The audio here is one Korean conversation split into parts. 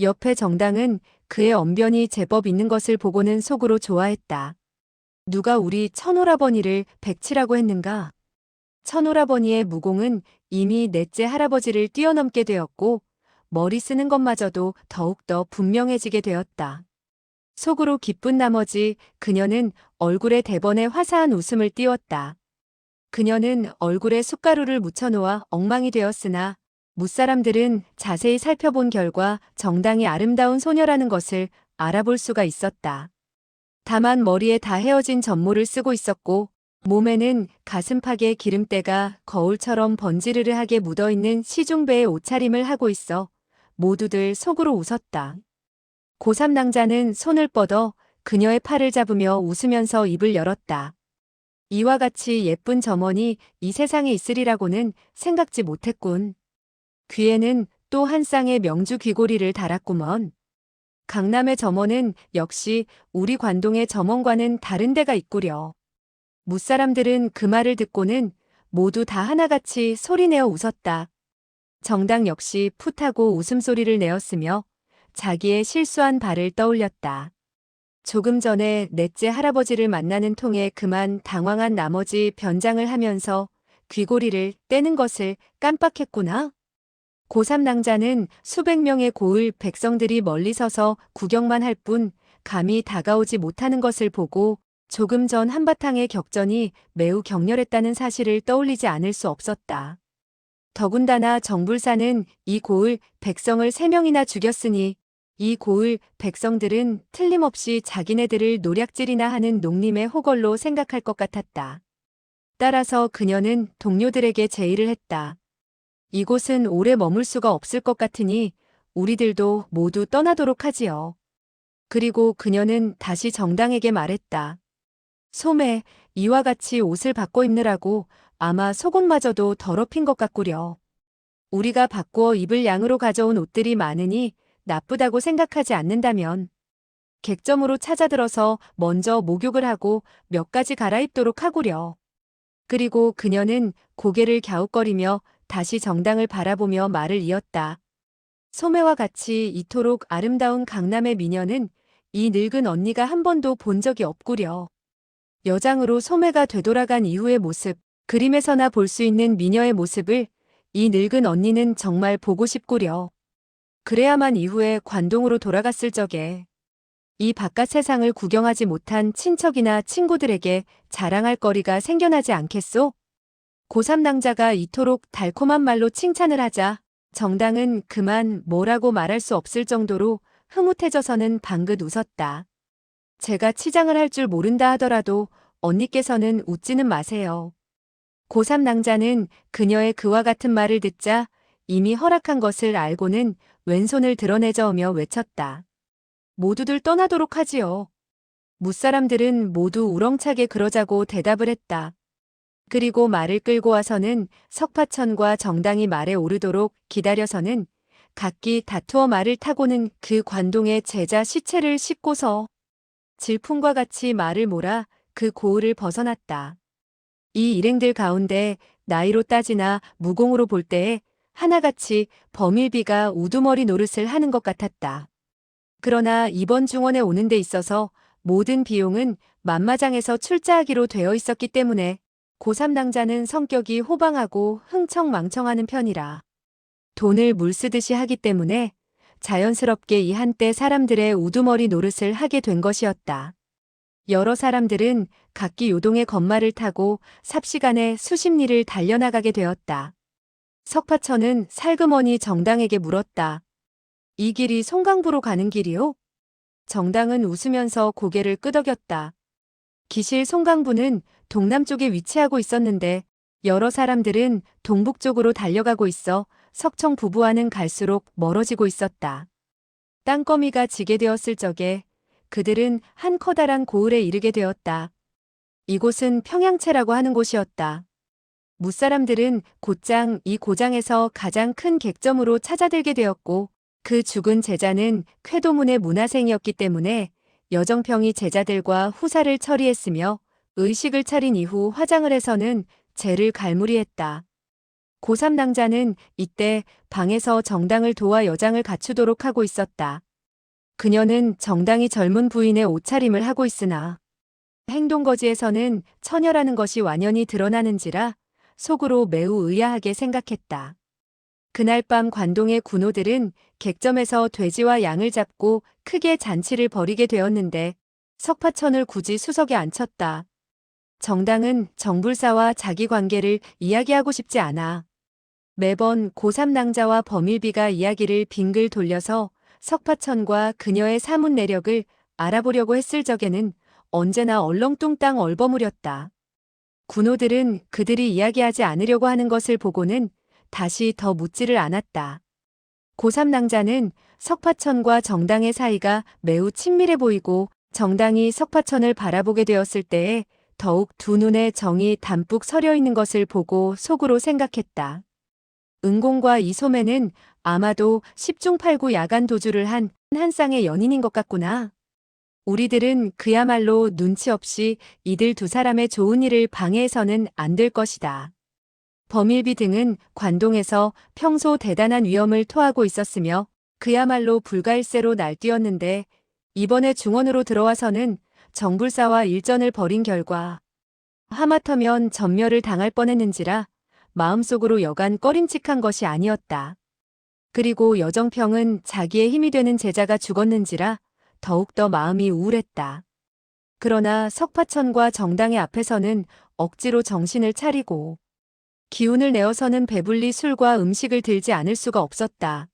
옆에 정당은 그의 언변이 제법 있는 것을 보고는 속으로 좋아했다. 누가 우리 천오라버니를 백치라고 했는가? 천오라버니의 무공은 이미 넷째 할아버지를 뛰어넘게 되었고 머리 쓰는 것마저도 더욱더 분명해지게 되었다. 속으로 기쁜 나머지 그녀는 얼굴에 대번에 화사한 웃음을 띄웠다. 그녀는 얼굴에 숟가루를 묻혀놓아 엉망이 되었으나 무사람들은 자세히 살펴본 결과 정당이 아름다운 소녀라는 것을 알아볼 수가 있었다. 다만 머리에 다 헤어진 전모를 쓰고 있었고 몸에는 가슴팍에 기름때가 거울처럼 번지르르하게 묻어있는 시중배의 옷차림을 하고 있어 모두들 속으로 웃었다. 고3 낭자는 손을 뻗어 그녀의 팔을 잡으며 웃으면서 입을 열었다. 이와 같이 예쁜 점원이 이 세상에 있으리라고는 생각지 못했군. 귀에는 또 한 쌍의 명주 귀고리를 달았구먼. 강남의 점원은 역시 우리 관동의 점원과는 다른 데가 있구려. 무사람들은 그 말을 듣고는 모두 다 하나같이 소리내어 웃었다. 정당 역시 풋하고 웃음소리를 내었으며 자기의 실수한 발을 떠올렸다. 조금 전에 넷째 할아버지를 만나는 통에 그만 당황한 나머지 변장을 하면서 귀고리를 떼는 것을 깜빡했구나. 고3 낭자는 수백 명의 고을 백성들이 멀리 서서 구경만 할 뿐 감히 다가오지 못하는 것을 보고 조금 전 한바탕의 격전이 매우 격렬했다는 사실을 떠올리지 않을 수 없었다. 더군다나 정불사는 이 고을 백성을 3명이나 죽였으니 이 고을 백성들은 틀림없이 자기네들을 노략질이나 하는 농림의 호걸로 생각할 것 같았다. 따라서 그녀는 동료들에게 제의를 했다. 이곳은 오래 머물 수가 없을 것 같으니 우리들도 모두 떠나도록 하지요. 그리고 그녀는 다시 정당에게 말했다. 소매, 이와 같이 옷을 바꿔 입느라고 아마 속옷마저도 더럽힌 것 같구려. 우리가 바꾸어 입을 양으로 가져온 옷들이 많으니 나쁘다고 생각하지 않는다면 객점으로 찾아들어서 먼저 목욕을 하고 몇 가지 갈아입도록 하구려. 그리고 그녀는 고개를 갸웃거리며 다시 정당을 바라보며 말을 이었다. 소매와 같이 이토록 아름다운 강남의 미녀는 이 늙은 언니가 한 번도 본 적이 없구려. 여장으로 소매가 되돌아간 이후의 모습, 그림에서나 볼 수 있는 미녀의 모습을 이 늙은 언니는 정말 보고 싶구려. 그래야만 이후에 관동으로 돌아갔을 적에 이 바깥 세상을 구경하지 못한 친척이나 친구들에게 자랑할 거리가 생겨나지 않겠소? 고3 낭자가 이토록 달콤한 말로 칭찬을 하자 정당은 그만 뭐라고 말할 수 없을 정도로 흐뭇해져서는 방긋 웃었다. 제가 치장을 할 줄 모른다 하더라도 언니께서는 웃지는 마세요. 고3 낭자는 그녀의 그와 같은 말을 듣자 이미 허락한 것을 알고는 왼손을 드러내저으며 외쳤다. 모두들 떠나도록 하지요. 무사람들은 모두 우렁차게 그러자고 대답을 했다. 그리고 말을 끌고 와서는 석파천과 정당이 말에 오르도록 기다려서는 각기 다투어 말을 타고는 그 관동의 제자 시체를 싣고서 질풍과 같이 말을 몰아 그 고을을 벗어났다. 이 일행들 가운데 나이로 따지나 무공으로 볼 때에 하나같이 범일비가 우두머리 노릇을 하는 것 같았다. 그러나 이번 중원에 오는 데 있어서 모든 비용은 만마장에서 출자하기로 되어 있었기 때문에 고3 낭자는 성격이 호방하고 흥청망청하는 편이라 돈을 물쓰듯이 하기 때문에 자연스럽게 이 한때 사람들의 우두머리 노릇을 하게 된 것이었다. 여러 사람들은 각기 요동의 건말을 타고 삽시간에 수십 리를 달려나가게 되었다. 석파천은 살그머니 정당에게 물었다. 이 길이 송강부로 가는 길이요? 정당은 웃으면서 고개를 끄덕였다. 기실 송강부는 동남쪽에 위치하고 있었는데 여러 사람들은 동북쪽으로 달려가고 있어 석청 부부와는 갈수록 멀어지고 있었다. 땅거미가 지게 되었을 적에 그들은 한 커다란 고을에 이르게 되었다. 이곳은 평양채라고 하는 곳이었다. 무사람들은 곧장 이 고장에서 가장 큰 객점으로 찾아들게 되었고 그 죽은 제자는 쾌도문의 문화생이었기 때문에 여정평이 제자들과 후사를 처리했으며 의식을 차린 이후 화장을 해서는 죄를 갈무리했다. 고3 낭자는 이때 방에서 정당을 도와 여장을 갖추도록 하고 있었다. 그녀는 정당이 젊은 부인의 옷차림을 하고 있으나 행동거지에서는 처녀라는 것이 완연히 드러나는지라 속으로 매우 의아하게 생각했다. 그날 밤 관동의 군호들은 객점에서 돼지와 양을 잡고 크게 잔치를 벌이게 되었는데 석파천을 굳이 수석에 앉혔다. 정당은 정불사와 자기 관계를 이야기하고 싶지 않아. 매번 고3 낭자와 범일비가 이야기를 빙글 돌려서 석파천과 그녀의 사문 내력을 알아보려고 했을 적에는 언제나 얼렁뚱땅 얼버무렸다. 군호들은 그들이 이야기하지 않으려고 하는 것을 보고는 다시 더 묻지를 않았다. 고3 낭자는 석파천과 정당의 사이가 매우 친밀해 보이고 정당이 석파천을 바라보게 되었을 때에 더욱 두 눈에 정이 담뿍 서려 있는 것을 보고 속으로 생각했다. 은공과 이소매는 아마도 10중 8구 야간 도주를 한 한 쌍의 연인인 것 같구나. 우리들은 그야말로 눈치 없이 이들 두 사람의 좋은 일을 방해해서는 안 될 것이다. 범일비 등은 관동에서 평소 대단한 위험을 토하고 있었으며 그야말로 불가일세로 날뛰었는데 이번에 중원으로 들어와서는 정불사와 일전을 벌인 결과 하마터면 전멸을 당할 뻔했는지라 마음속으로 여간 꺼림칙한 것이 아니었다. 그리고 여정평은 자기의 힘이 되는 제자가 죽었는지라 더욱더 마음이 우울했다. 그러나 석파천과 정당의 앞에서는 억지로 정신을 차리고 기운을 내어서는 배불리 술과 음식을 들지 않을 수가 없었다.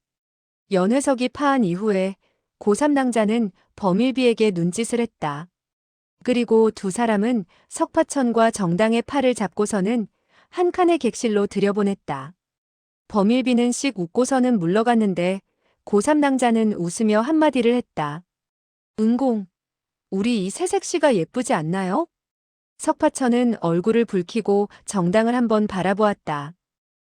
연회석이 파한 이후에 고3 낭자는 범일비에게 눈짓을 했다. 그리고 두 사람은 석파천과 정당의 팔을 잡고서는 한 칸의 객실로 들여보냈다. 범일비는 씩 웃고서는 물러갔는데 고3 낭자는 웃으며 한마디를 했다. 은공, 우리 이 새색시가 예쁘지 않나요? 석파천은 얼굴을 붉히고 정당을 한번 바라보았다.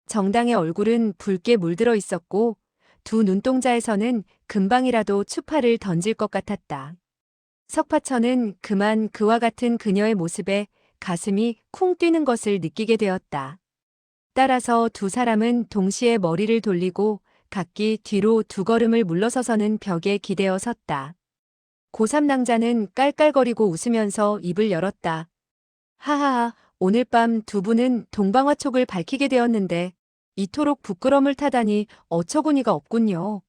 정당의 얼굴은 붉게 물들어 있었고 두 눈동자에서는 금방이라도 추파를 던질 것 같았다. 석파천은 그만 그와 같은 그녀의 모습에 가슴이 쿵 뛰는 것을 느끼게 되었다. 따라서 두 사람은 동시에 머리를 돌리고 각기 뒤로 두 걸음을 물러서서는 벽에 기대어 섰다. 고3 낭자는 깔깔거리고 웃으면서 입을 열었다. 하하하, 오늘 밤 두 분은 동방화촉을 밝히게 되었는데 이토록 부끄럼을 타다니 어처구니가 없군요.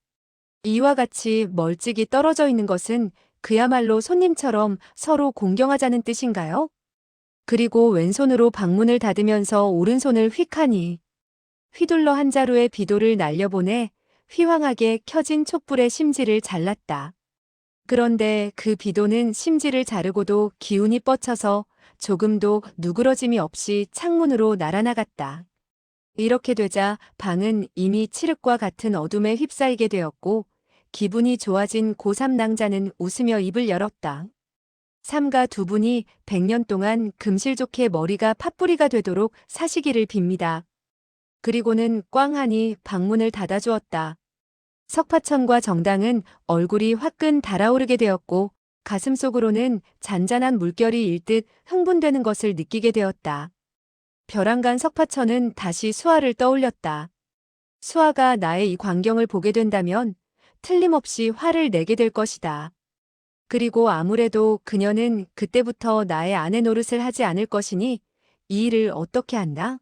이와 같이 멀찍이 떨어져 있는 것은 그야말로 손님처럼 서로 공경하자는 뜻인가요? 그리고 왼손으로 방문을 닫으면서 오른손을 휙하니 휘둘러 한 자루의 비도를 날려보내 휘황하게 켜진 촛불의 심지를 잘랐다. 그런데 그 비도는 심지를 자르고도 기운이 뻗쳐서 조금도 누그러짐이 없이 창문으로 날아나갔다. 이렇게 되자 방은 이미 칠흑과 같은 어둠에 휩싸이게 되었고 기분이 좋아진 고3 낭자는 웃으며 입을 열었다. 삼가 두 분이 100년 동안 금실 좋게 머리가 팥뿌리가 되도록 사시기를 빕니다. 그리고는 꽝하니 방문을 닫아주었다. 석파천과 정당은 얼굴이 화끈 달아오르게 되었고 가슴속으로는 잔잔한 물결이 일듯 흥분되는 것을 느끼게 되었다. 벼랑간 석파천은 다시 수아를 떠올렸다. 수아가 나의 이 광경을 보게 된다면 틀림없이 화를 내게 될 것이다. 그리고 아무래도 그녀는 그때부터 나의 아내 노릇을 하지 않을 것이니 이 일을 어떻게 한다?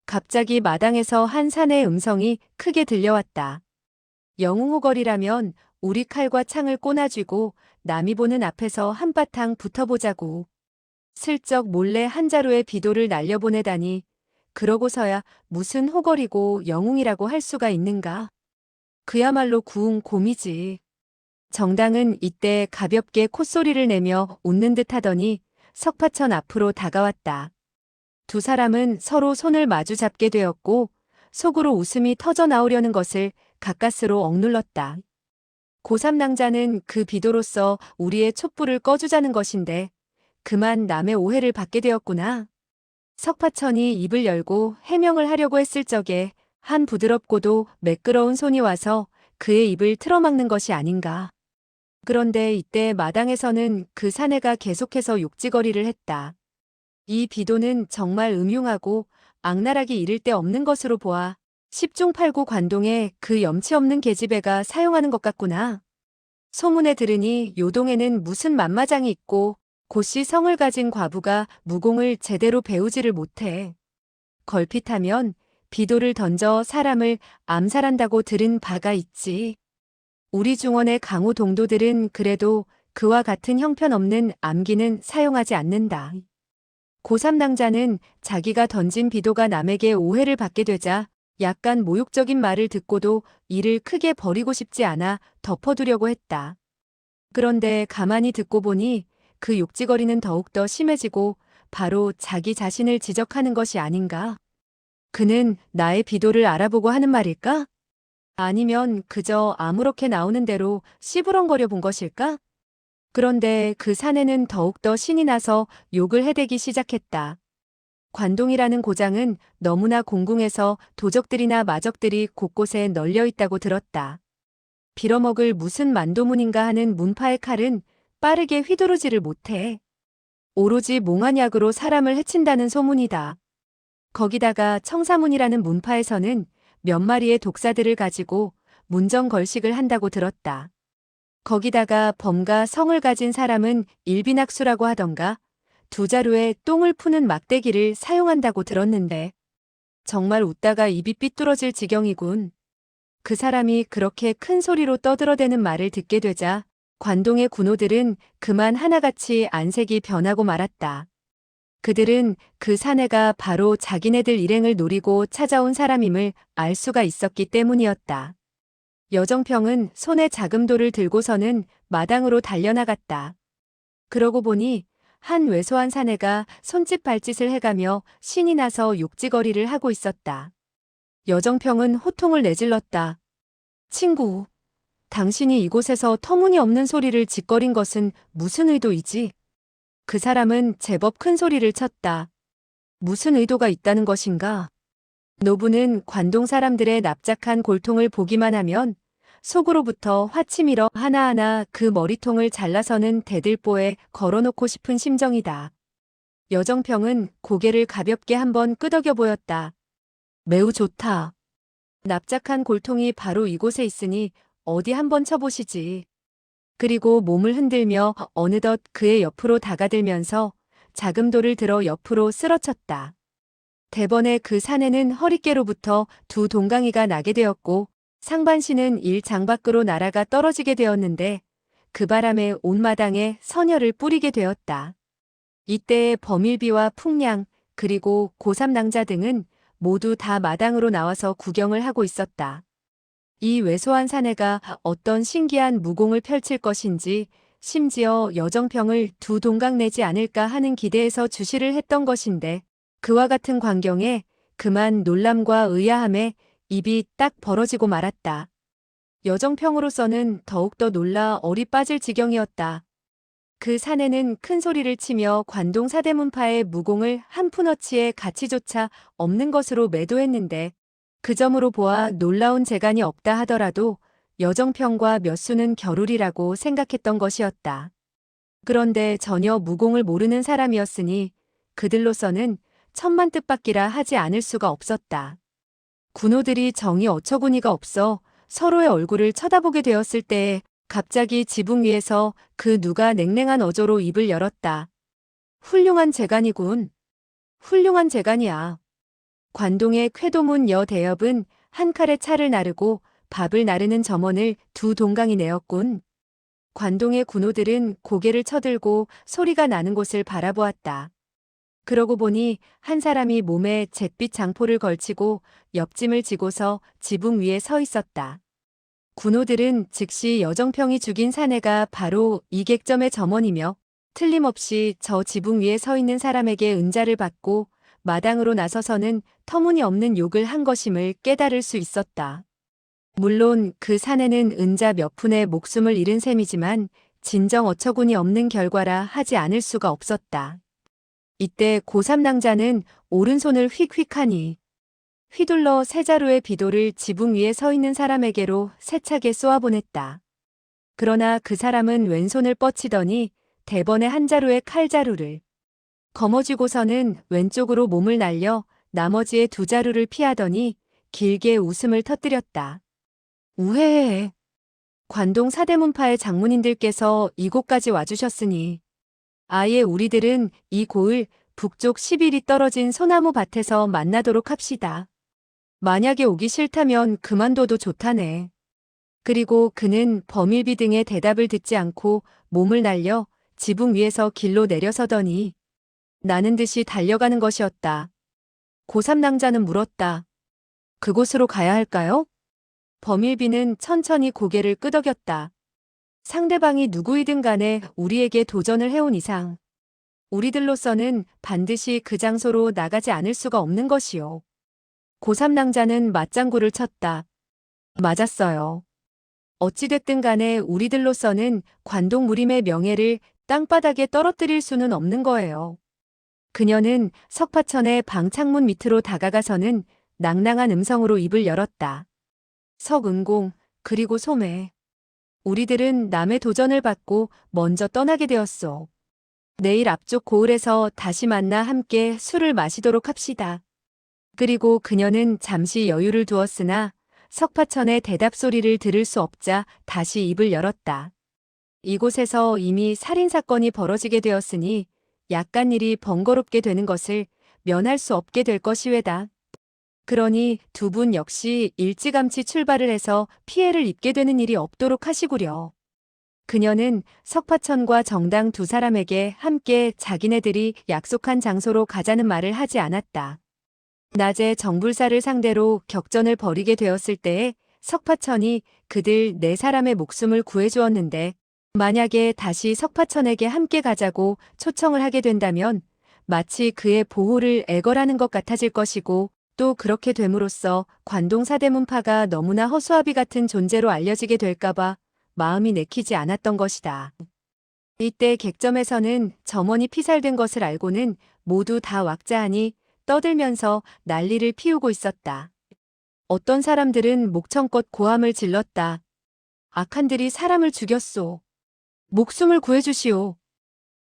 갑자기 마당에서 한 사내의 음성이 크게 들려왔다. 영웅호걸이라면 우리 칼과 창을 꼬나쥐고 남이 보는 앞에서 한바탕 붙어보자고. 슬쩍 몰래 한 자루의 비도를 날려보내다니 그러고서야 무슨 호걸이고 영웅이라고 할 수가 있는가. 그야말로 구웅 곰이지. 정당은 이때 가볍게 콧소리를 내며 웃는 듯 하더니 석파천 앞으로 다가왔다. 두 사람은 서로 손을 마주 잡게 되었고 속으로 웃음이 터져 나오려는 것을 가까스로 억눌렀다. 고3 낭자는 그 비도로서 우리의 촛불을 꺼주자는 것인데 그만 남의 오해를 받게 되었구나. 석파천이 입을 열고 해명을 하려고 했을 적에 한 부드럽고도 매끄러운 손이 와서 그의 입을 틀어막는 것이 아닌가. 그런데 이때 마당에서는 그 사내가 계속해서 욕지거리를 했다. 이 비도는 정말 음흉하고 악랄하기 이를 데 없는 것으로 보아 10중 8구 관동에 그 염치 없는 계집애가 사용하는 것 같구나. 소문에 들으니 요동에는 무슨 만마장이 있고 곧시 성을 가진 과부가 무공을 제대로 배우지를 못해. 걸핏하면 비도를 던져 사람을 암살한다고 들은 바가 있지. 우리 중원의 강호 동도들은 그래도 그와 같은 형편없는 암기는 사용하지 않는다. 고3 낭자는 자기가 던진 비도가 남에게 오해를 받게 되자 약간 모욕적인 말을 듣고도 이를 크게 버리고 싶지 않아 덮어두려고 했다. 그런데 가만히 듣고 보니 그 욕지거리는 더욱더 심해지고 바로 자기 자신을 지적하는 것이 아닌가? 그는 나의 비도를 알아보고 하는 말일까? 아니면 그저 아무렇게 나오는 대로 씨부렁거려 본 것일까? 그런데 그 사내는 더욱더 신이 나서 욕을 해대기 시작했다. 관동이라는 고장은 너무나 공궁해서 도적들이나 마적들이 곳곳에 널려 있다고 들었다. 빌어먹을 무슨 만도문인가 하는 문파의 칼은 빠르게 휘두르지를 못해. 오로지 몽환약으로 사람을 해친다는 소문이다. 거기다가 청사문이라는 문파에서는 몇 마리의 독사들을 가지고 문정걸식을 한다고 들었다. 거기다가 범과 성을 가진 사람은 일비낙수라고 하던가 두 자루에 똥을 푸는 막대기를 사용한다고 들었는데 정말 웃다가 입이 삐뚤어질 지경이군. 그 사람이 그렇게 큰 소리로 떠들어대는 말을 듣게 되자 관동의 군호들은 그만 하나같이 안색이 변하고 말았다. 그들은 그 사내가 바로 자기네들 일행을 노리고 찾아온 사람임을 알 수가 있었기 때문이었다. 여정평은 손에 자금도를 들고서는 마당으로 달려나갔다. 그러고 보니 한 왜소한 사내가 손짓 발짓을 해가며 신이 나서 욕지거리를 하고 있었다. 여정평은 호통을 내질렀다. 친구, 당신이 이곳에서 터무니없는 소리를 짓거린 것은 무슨 의도이지? 그 사람은 제법 큰 소리를 쳤다. 무슨 의도가 있다는 것인가? 노부는 관동 사람들의 납작한 골통을 보기만 하면 속으로부터 화치밀어 하나하나 그 머리통을 잘라서는 대들보에 걸어놓고 싶은 심정이다. 여정평은 고개를 가볍게 한번 끄덕여 보였다. 매우 좋다. 납작한 골통이 바로 이곳에 있으니 어디 한번 쳐보시지. 그리고 몸을 흔들며 어느덧 그의 옆으로 다가들면서 자금도를 들어 옆으로 쓰러쳤다. 대번에 그 사내는 허리깨로부터 두 동강이가 나게 되었고 상반신은 일장 밖으로 날아가 떨어지게 되었는데 그 바람에 온 마당에 선혈을 뿌리게 되었다. 이때에 범일비와 풍량 그리고 고3 낭자 등은 모두 다 마당으로 나와서 구경을 하고 있었다. 이 왜소한 사내가 어떤 신기한 무공을 펼칠 것인지 심지어 여정평을 두 동강 내지 않을까 하는 기대에서 주시를 했던 것인데 그와 같은 광경에 그만 놀람과 의아함에 입이 딱 벌어지고 말았다. 여정평으로서는 더욱더 놀라 얼이 빠질 지경이었다. 그 사내는 큰 소리를 치며 관동 사대문파의 무공을 한 푼어치의 가치조차 없는 것으로 매도했는데 그 점으로 보아 놀라운 재간이 없다 하더라도 여정평과 몇 수는 겨루리라고 생각했던 것이었다. 그런데 전혀 무공을 모르는 사람이었으니 그들로서는 천만 뜻밖이라 하지 않을 수가 없었다. 군호들이 정이 어처구니가 없어 서로의 얼굴을 쳐다보게 되었을 때에 갑자기 지붕 위에서 그 누가 냉랭한 어조로 입을 열었다. 훌륭한 재간이군. 훌륭한 재간이야. 관동의 쾌도문 여대엽은 한 칼에 차를 나르고 밥을 나르는 점원을 두 동강이 내었군. 관동의 군호들은 고개를 쳐들고 소리가 나는 곳을 바라보았다. 그러고 보니 한 사람이 몸에 잿빛 장포를 걸치고 옆짐을 지고서 지붕 위에 서 있었다. 군호들은 즉시 여정평이 죽인 사내가 바로 이 객점의 점원이며 틀림없이 저 지붕 위에 서 있는 사람에게 은자를 받고 마당으로 나서서는 터무니없는 욕을 한 것임을 깨달을 수 있었다. 물론 그 사내는 은자 몇 푼에 목숨을 잃은 셈이지만 진정 어처구니 없는 결과라 하지 않을 수가 없었다. 이때 고3 낭자는 오른손을 휙휙하니 휘둘러 세 자루의 비도를 지붕 위에 서 있는 사람에게로 세차게 쏘아보냈다. 그러나 그 사람은 왼손을 뻗치더니 대번에 한 자루의 칼자루를 거머쥐고서는 왼쪽으로 몸을 날려 나머지의 두 자루를 피하더니 길게 웃음을 터뜨렸다. 우회해. 관동 사대문파의 장문인들께서 이곳까지 와주셨으니 아예 우리들은 이 고을 북쪽 10일이 떨어진 소나무 밭에서 만나도록 합시다. 만약에 오기 싫다면 그만둬도 좋다네. 그리고 그는 범일비 등의 대답을 듣지 않고 몸을 날려 지붕 위에서 길로 내려서더니 나는 듯이 달려가는 것이었다. 고3낭자는 물었다. 그곳으로 가야 할까요? 범일비는 천천히 고개를 끄덕였다. 상대방이 누구이든 간에 우리에게 도전을 해온 이상 우리들로서는 반드시 그 장소로 나가지 않을 수가 없는 것이요. 고3낭자는 맞장구를 쳤다. 맞았어요. 어찌됐든 간에 우리들로서는 관동 무림의 명예를 땅바닥에 떨어뜨릴 수는 없는 거예요. 그녀는 석파천의 방 창문 밑으로 다가가서는 낭낭한 음성으로 입을 열었다. 석은공, 그리고 소매. 우리들은 남의 도전을 받고 먼저 떠나게 되었소. 내일 앞쪽 고을에서 다시 만나 함께 술을 마시도록 합시다. 그리고 그녀는 잠시 여유를 두었으나 석파천의 대답 소리를 들을 수 없자 다시 입을 열었다. 이곳에서 이미 살인사건이 벌어지게 되었으니 약간 일이 번거롭게 되는 것을 면할 수 없게 될 것이외다. 그러니 두 분 역시 일찌감치 출발을 해서 피해를 입게 되는 일이 없도록 하시구려. 그녀는 석파천과 정당 두 사람에게 함께 자기네들이 약속한 장소로 가자는 말을 하지 않았다. 낮에 정불사를 상대로 격전을 벌이게 되었을 때에 석파천이 그들 네 사람의 목숨을 구해주었는데 만약에 다시 석파천에게 함께 가자고 초청을 하게 된다면 마치 그의 보호를 애걸하는 것 같아질 것이고 또 그렇게 됨으로써 관동 사대문파가 너무나 허수아비 같은 존재로 알려지게 될까봐 마음이 내키지 않았던 것이다. 이때 객점에서는 점원이 피살된 것을 알고는 모두 다 왁자하니 떠들면서 난리를 피우고 있었다. 어떤 사람들은 목청껏 고함을 질렀다. 악한들이 사람을 죽였소. 목숨을 구해주시오.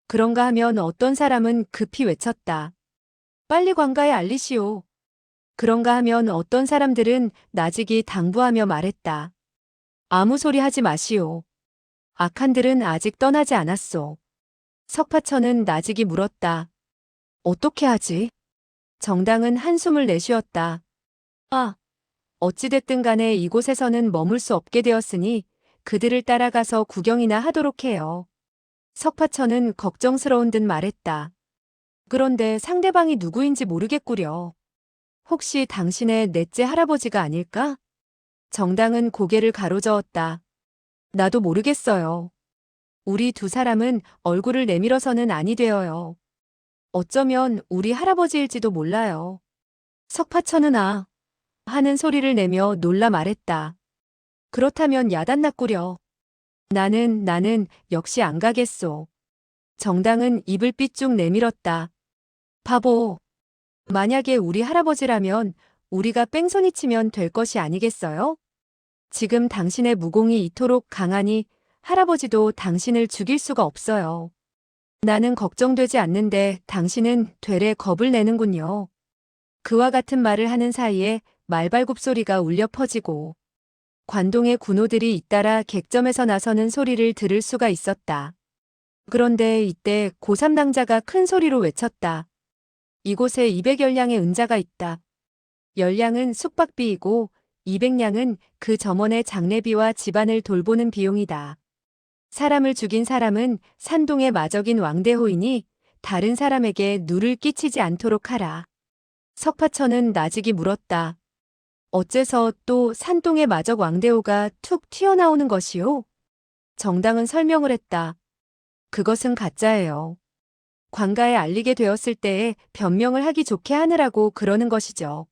그런가 하면 어떤 사람은 급히 외쳤다. 빨리 관가에 알리시오. 그런가 하면 어떤 사람들은 나직이 당부하며 말했다. 아무 소리 하지 마시오. 악한들은 아직 떠나지 않았소. 석파천은 나직이 물었다. 어떻게 하지? 정당은 한숨을 내쉬었다. 아, 어찌됐든 간에 이곳에서는 머물 수 없게 되었으니 그들을 따라가서 구경이나 하도록 해요. 석파천은 걱정스러운 듯 말했다. 그런데 상대방이 누구인지 모르겠구려. 혹시 당신의 넷째 할아버지가 아닐까? 정당은 고개를 가로저었다. 나도 모르겠어요. 우리 두 사람은 얼굴을 내밀어서는 아니 되어요. 어쩌면 우리 할아버지일지도 몰라요. 석파천은 아, 하는 소리를 내며 놀라 말했다. 그렇다면 야단났구려. 나는 역시 안 가겠소. 정당은 입을 삐쭉 내밀었다. 바보. 만약에 우리 할아버지라면 우리가 뺑소니 치면 될 것이 아니겠어요? 지금 당신의 무공이 이토록 강하니 할아버지도 당신을 죽일 수가 없어요. 나는 걱정되지 않는데 당신은 되레 겁을 내는군요. 그와 같은 말을 하는 사이에 말발굽 소리가 울려 퍼지고 관동의 군호들이 잇따라 객점에서 나서는 소리를 들을 수가 있었다. 그런데 이때 고3낭자가 큰 소리로 외쳤다. 이곳에 200열량의 은자가 있다. 열량은 숙박비이고 200량은 그 점원의 장례비와 집안을 돌보는 비용이다. 사람을 죽인 사람은 산동의 마적인 왕대호이니 다른 사람에게 누를 끼치지 않도록 하라. 석파천은 나직이 물었다. 어째서 또 산동의 마적 왕대호가 툭 튀어나오는 것이오? 정당은 설명을 했다. 그것은 가짜예요. 관가에 알리게 되었을 때에 변명을 하기 좋게 하느라고 그러는 것이죠.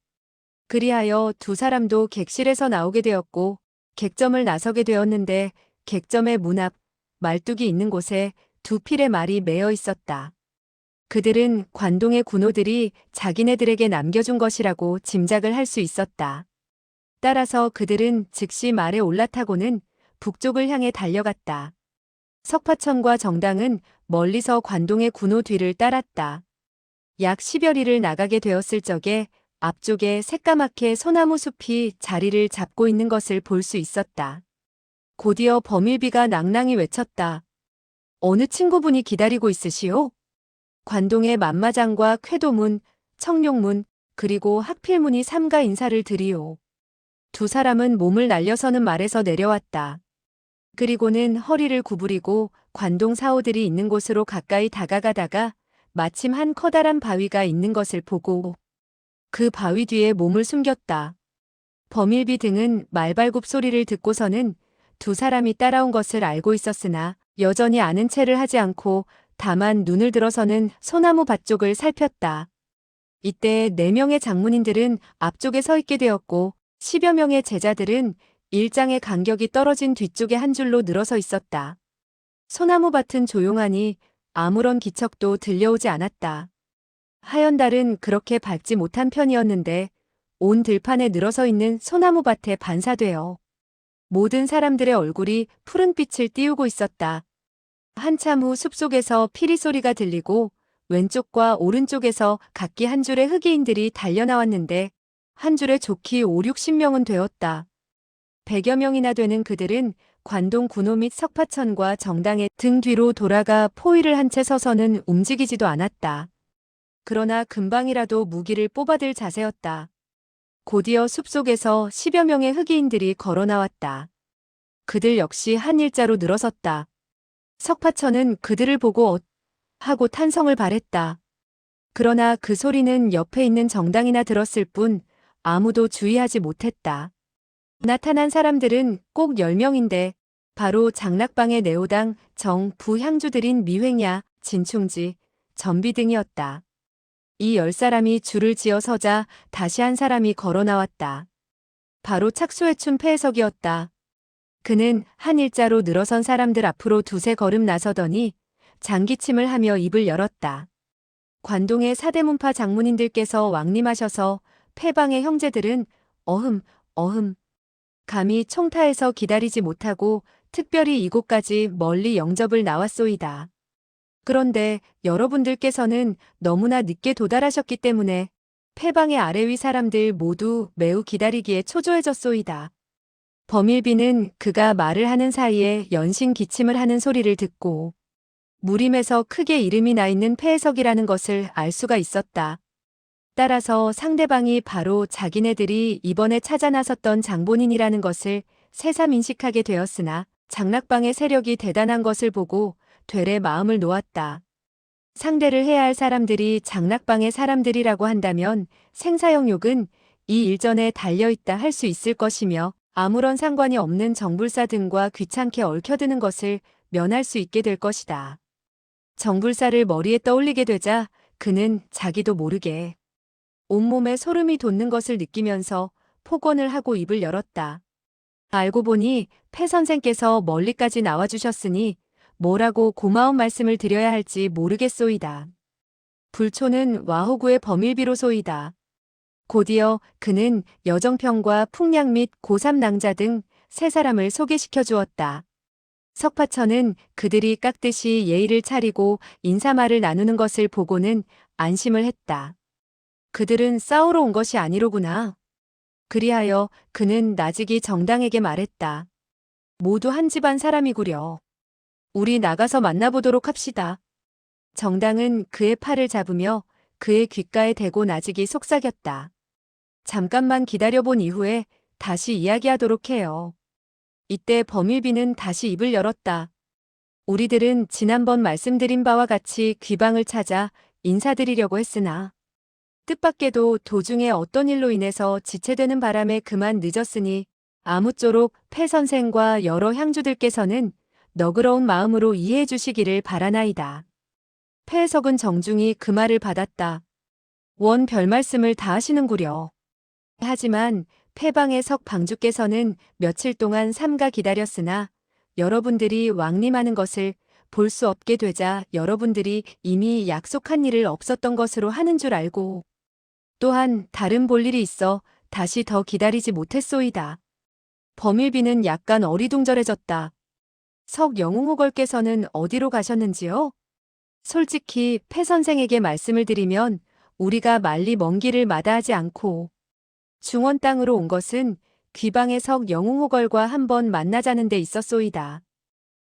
그리하여 두 사람도 객실에서 나오게 되었고 객점을 나서게 되었는데 객점의 문 앞 말뚝이 있는 곳에 두 필의 말이 매여 있었다. 그들은 관동의 군호들이 자기네들에게 남겨준 것이라고 짐작을 할 수 있었다. 따라서 그들은 즉시 말에 올라타고는 북쪽을 향해 달려갔다. 석파천과 정당은 멀리서 관동의 군호 뒤를 따랐다. 약 10여 리를 나가게 되었을 적에 앞쪽에 새까맣게 소나무 숲이 자리를 잡고 있는 것을 볼 수 있었다. 곧이어 범일비가 낭낭히 외쳤다. 어느 친구분이 기다리고 있으시오? 관동의 만마장과 쾌도문, 청룡문, 그리고 학필문이 삼가 인사를 드리오. 두 사람은 몸을 날려서는 말에서 내려왔다. 그리고는 허리를 구부리고 관동 사오들이 있는 곳으로 가까이 다가가다가 마침 한 커다란 바위가 있는 것을 보고 그 바위 뒤에 몸을 숨겼다. 범일비 등은 말발굽 소리를 듣고서는 두 사람이 따라온 것을 알고 있었으나 여전히 아는 체를 하지 않고 다만 눈을 들어서는 소나무 밭 쪽을 살폈다. 이때 4명의 장문인들은 앞쪽에 서 있게 되었고 10여 명의 제자들은 일장의 간격이 떨어진 뒤쪽에 한 줄로 늘어서 있었다. 소나무 밭은 조용하니 아무런 기척도 들려오지 않았다. 하얀 달은 그렇게 밝지 못한 편이었는데 온 들판에 늘어서 있는 소나무 밭에 반사되어 모든 사람들의 얼굴이 푸른빛을 띄우고 있었다. 한참 후 숲속에서 피리 소리가 들리고 왼쪽과 오른쪽에서 각기 한 줄의 흑이인들이 달려나왔는데 한 줄에 좋기 5, 60명은 되었다. 100여 명이나 되는 그들은 관동 군호 및 석파천과 정당의 등 뒤로 돌아가 포위를 한 채 서서는 움직이지도 않았다. 그러나 금방이라도 무기를 뽑아들 자세였다. 곧이어 숲속에서 10여 명의 흑이인들이 걸어 나왔다. 그들 역시 한 일자로 늘어섰다. 석파천은 그들을 보고 하고 탄성을 발했다. 그러나 그 소리는 옆에 있는 정당이나 들었을 뿐 아무도 주의하지 못했다. 나타난 사람들은 꼭 10명인데 바로 장락방의 내호당 정 부향주들인 미횡야, 진충지, 전비 등이었다. 이 10사람이 줄을 지어 서자 다시 한 사람이 걸어 나왔다. 바로 착수해춘 폐해석이었다. 그는 한 일자로 늘어선 사람들 앞으로 두세 걸음 나서더니 장기침을 하며 입을 열었다. 관동의 사대문파 장문인들께서 왕림하셔서 패방의 형제들은 어흠, 어흠. 감히 총타에서 기다리지 못하고 특별히 이곳까지 멀리 영접을 나왔소이다. 그런데 여러분들께서는 너무나 늦게 도달하셨기 때문에 패방의 아래 위 사람들 모두 매우 기다리기에 초조해졌소이다. 범일비는 그가 말을 하는 사이에 연신 기침을 하는 소리를 듣고 무림에서 크게 이름이 나 있는 폐해석이라는 것을 알 수가 있었다. 따라서 상대방이 바로 자기네들이 이번에 찾아 나섰던 장본인이라는 것을 새삼 인식하게 되었으나 장락방의 세력이 대단한 것을 보고 되레 마음을 놓았다. 상대를 해야 할 사람들이 장락방의 사람들이라고 한다면 생사형 욕은 이 일전에 달려있다 할 수 있을 것이며 아무런 상관이 없는 정불사 등과 귀찮게 얽혀드는 것을 면할 수 있게 될 것이다. 정불사를 머리에 떠올리게 되자 그는 자기도 모르게 온몸에 소름이 돋는 것을 느끼면서 폭언을 하고 입을 열었다. 알고 보니 패 선생께서 멀리까지 나와주셨으니 뭐라고 고마운 말씀을 드려야 할지 모르겠소이다. 불초는 와호구의 범일비로소이다. 곧이어 그는 여정평과 풍량 및 고삼낭자 등 세 사람을 소개시켜 주었다. 석파천은 그들이 깍듯이 예의를 차리고 인사말을 나누는 것을 보고는 안심을 했다. 그들은 싸우러 온 것이 아니로구나. 그리하여 그는 나직이 정당에게 말했다. 모두 한 집안 사람이구려. 우리 나가서 만나보도록 합시다. 정당은 그의 팔을 잡으며 그의 귓가에 대고 나직이 속삭였다. 잠깐만 기다려본 이후에 다시 이야기하도록 해요. 이때 범일비는 다시 입을 열었다. 우리들은 지난번 말씀드린 바와 같이 귀방을 찾아 인사드리려고 했으나 뜻밖에도 도중에 어떤 일로 인해서 지체되는 바람에 그만 늦었으니 아무쪼록 패 선생과 여러 향주들께서는 너그러운 마음으로 이해해 주시기를 바라나이다. 패해석은 정중히 그 말을 받았다. 원 별말씀을 다 하시는구려. 하지만 패방의 석 방주께서는 며칠 동안 삼가 기다렸으나 여러분들이 왕림하는 것을 볼 수 없게 되자 여러분들이 이미 약속한 일을 없었던 것으로 하는 줄 알고 또한 다른 볼 일이 있어 다시 더 기다리지 못했소이다. 범일비는 약간 어리둥절해졌다. 석 영웅호걸께서는 어디로 가셨는지요? 솔직히 패 선생에게 말씀을 드리면 우리가 말리 먼 길을 마다하지 않고 중원 땅으로 온 것은 귀방의 석영웅호걸과 한번 만나자는 데 있었소이다.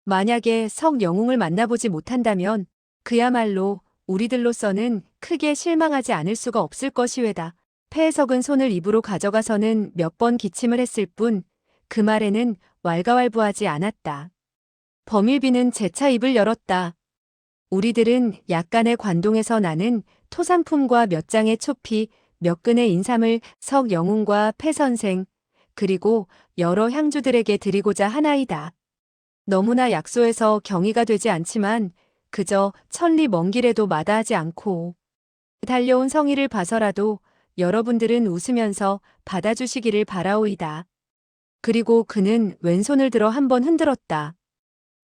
만약에 석영웅을 만나보지 못한다면 그야말로 우리들로서는 크게 실망하지 않을 수가 없을 것이외다. 폐해석은 손을 입으로 가져가서는 몇 번 기침을 했을 뿐 그 말에는 왈가왈부하지 않았다. 범일비는 재차 입을 열었다. 우리들은 약간의 관동에서 나는 토상품과 몇 장의 초피, 몇 근의 인삼을 석영웅과 폐선생, 그리고 여러 향주들에게 드리고자 하나이다. 너무나 약소해서 경의가 되지 않지만 그저 천리 먼 길에도 마다하지 않고 달려온 성의를 봐서라도 여러분들은 웃으면서 받아주시기를 바라오이다. 그리고 그는 왼손을 들어 한번 흔들었다.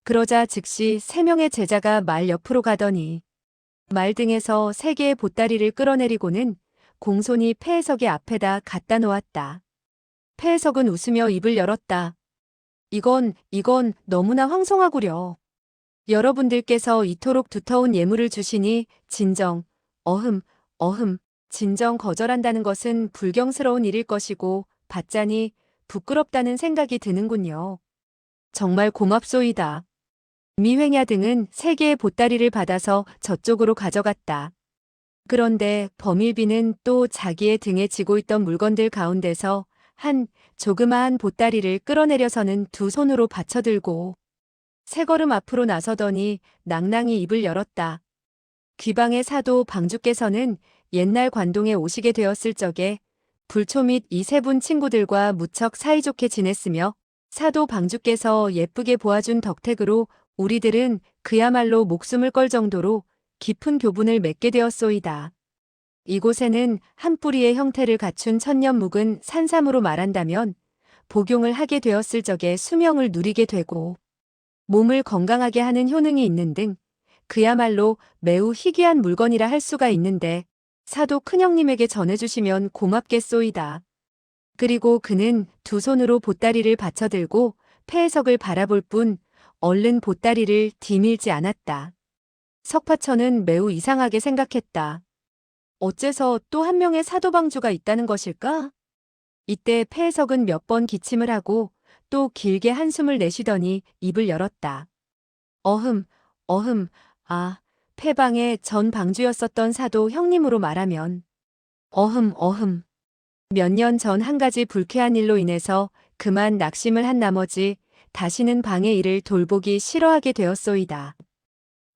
그러자 즉시 3명의 제자가 말 옆으로 가더니 말 등에서 3개의 보따리를 끌어내리고는 공손히 폐해석의 앞에다 갖다 놓았다. 폐해석은 웃으며 입을 열었다. 이건 너무나 황송하구려. 여러분들께서 이토록 두터운 예물을 주시니 진정, 진정 거절한다는 것은 불경스러운 일일 것이고 받자니 부끄럽다는 생각이 드는군요. 정말 고맙소이다. 미횡야 등은 3개의 보따리를 받아서 저쪽으로 가져갔다. 그런데 범일비는 또 자기의 등에 지고 있던 물건들 가운데서 한 조그마한 보따리를 끌어내려서는 두 손으로 받쳐들고 3걸음 앞으로 나서더니 낭낭히 입을 열었다. 귀방의 사도 방주께서는 옛날 관동에 오시게 되었을 적에 불초 및 이 3분 친구들과 무척 사이좋게 지냈으며 사도 방주께서 예쁘게 보아준 덕택으로 우리들은 그야말로 목숨을 걸 정도로 깊은 교분을 맺게 되었소이다. 이곳에는 한 뿌리의 형태를 갖춘 천년묵은 산삼으로 말한다면 복용을 하게 되었을 적에 수명을 누리게 되고 몸을 건강하게 하는 효능이 있는 등 그야말로 매우 희귀한 물건이라 할 수가 있는데 사도 큰형님에게 전해주시면 고맙겠소이다. 그리고 그는 두 손으로 보따리를 받쳐들고 폐해석을 바라볼 뿐 얼른 보따리를 디밀지 않았다. 석파천은 매우 이상하게 생각했다. 어째서 또 한 명의 사도방주가 있다는 것일까? 이때 폐해석은 몇 번 기침을 하고 또 길게 한숨을 내쉬더니 입을 열었다. 폐방의 전 방주였었던 사도 형님으로 말하면 몇 년 전 한 가지 불쾌한 일로 인해서 그만 낙심을 한 나머지 다시는 방의 일을 돌보기 싫어하게 되었소이다.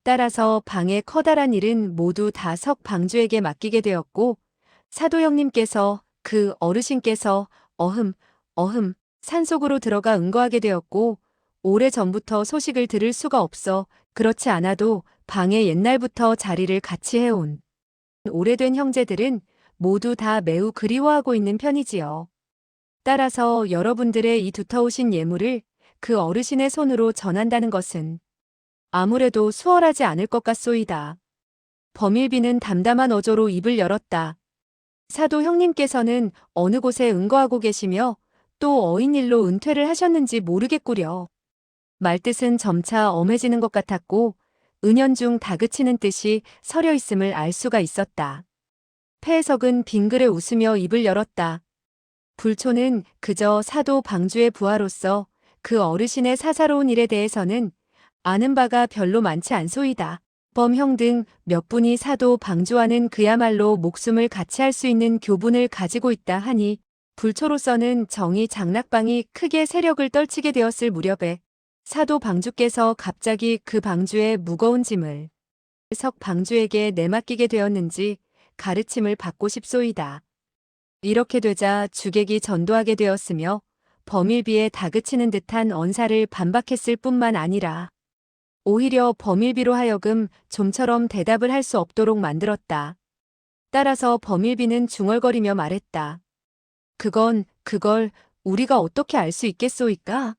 따라서 방의 커다란 일은 모두 다 석 방주에게 맡기게 되었고 사도 형님께서 그 어르신께서 산속으로 들어가 응거하게 되었고 오래전부터 소식을 들을 수가 없어 그렇지 않아도 방에 옛날부터 자리를 같이 해온 오래된 형제들은 모두 다 매우 그리워하고 있는 편이지요. 따라서 여러분들의 이 두터우신 예물을 그 어르신의 손으로 전한다는 것은 아무래도 수월하지 않을 것 같소이다. 범일비는 담담한 어조로 입을 열었다. 사도 형님께서는 어느 곳에 응거하고 계시며 또 어인일로 은퇴를 하셨는지 모르겠구려. 말뜻은 점차 엄해지는 것 같았고 은연중 다그치는 뜻이 서려 있음을 알 수가 있었다. 폐해석은 빙그레 웃으며 입을 열었다. 불초는 그저 사도 방주의 부하로서 그 어르신의 사사로운 일에 대해서는 아는 바가 별로 많지 않소이다. 범형 등 몇 분이 사도 방주와는 그야말로 목숨을 같이 할 수 있는 교분을 가지고 있다 하니 불초로서는 정의 장락방이 크게 세력을 떨치게 되었을 무렵에 사도 방주께서 갑자기 그 방주의 무거운 짐을 석 방주에게 내맡기게 되었는지 가르침을 받고 싶소이다. 이렇게 되자 주객이 전도하게 되었으며 범일비에 다그치는 듯한 언사를 반박했을 뿐만 아니라 오히려 범일비로 하여금 좀처럼 대답을 할 수 없도록 만들었다. 따라서 범일비는 중얼거리며 말했다. 그걸 우리가 어떻게 알 수 있겠소이까?